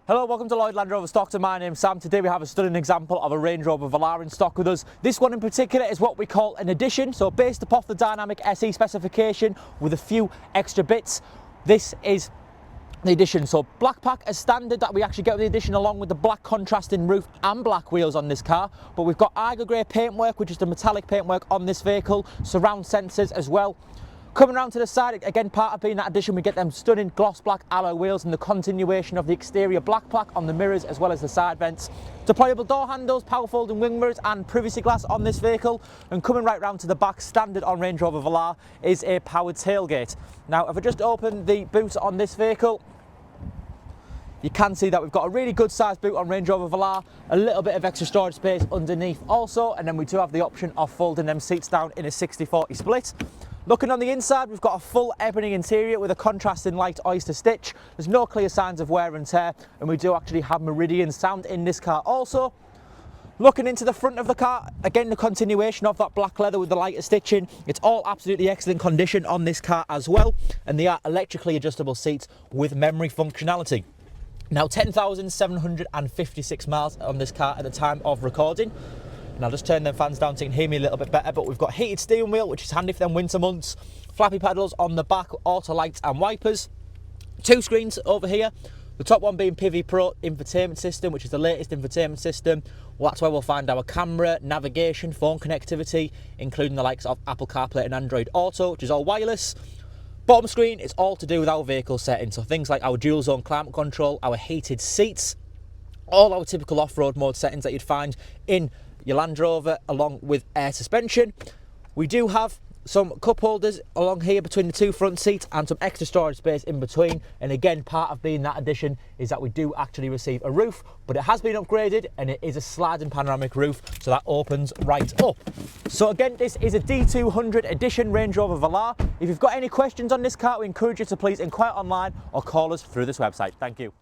Hello, welcome to Lloyd Land Rover Stockton. My name's Sam. Today we have a stunning example of a Range Rover Velar in stock with us. This one in particular is what we call an edition, so based upon the Dynamic SE specification with a few extra bits. This is the edition, so black pack as standard that we actually get with the edition, along with the black contrasting roof and black wheels on this car. But we've got Eiger Grey paintwork, which is the metallic paintwork on this vehicle, surround sensors as well. Coming around to the side, again, part of being that edition, we get them stunning gloss black alloy wheels and the continuation of the exterior black pack on the mirrors as well as the side vents. Deployable door handles, power folding wing mirrors and privacy glass on this vehicle. And coming right round to the back, standard on Range Rover Velar, is a powered tailgate. Now, if I just open the boot on this vehicle, you can see that we've got a really good sized boot on Range Rover Velar, a little bit of extra storage space underneath also, and then we do have the option of folding them seats down in a 60-40 split. Looking on the inside, we've got a full ebony interior with a contrasting light oyster stitch. There's no clear signs of wear and tear, and we do actually have Meridian sound in this car also. Looking into the front of the car, again the continuation of that black leather with the lighter stitching. It's all absolutely excellent condition on this car as well, and they are electrically adjustable seats with memory functionality. Now 10,756 miles on this car at the time of recording. And I'll just turn them fans down so you can hear me a little bit better, but we've got heated steering wheel, which is handy for them winter months, flappy pedals on the back, auto lights and wipers, two screens over here, the top one being PV Pro infotainment system, which is the latest infotainment system. Well, that's where we'll find our camera, navigation, phone connectivity, including the likes of Apple CarPlay and Android Auto, which is all wireless. Bottom screen is all to do with our vehicle settings, so things like our dual zone climate control, our heated seats, all our typical off-road mode settings that you'd find in your Land Rover, along with air suspension. We do have some cup holders along here between the two front seats and some extra storage space in between. And again, part of being that edition is that we do actually receive a roof, but it has been upgraded and it is a sliding panoramic roof, so that opens right up. So again, this is a D200 Edition Range Rover Velar. If you've got any questions on this car, we encourage you to please inquire online or call us through this website. Thank you.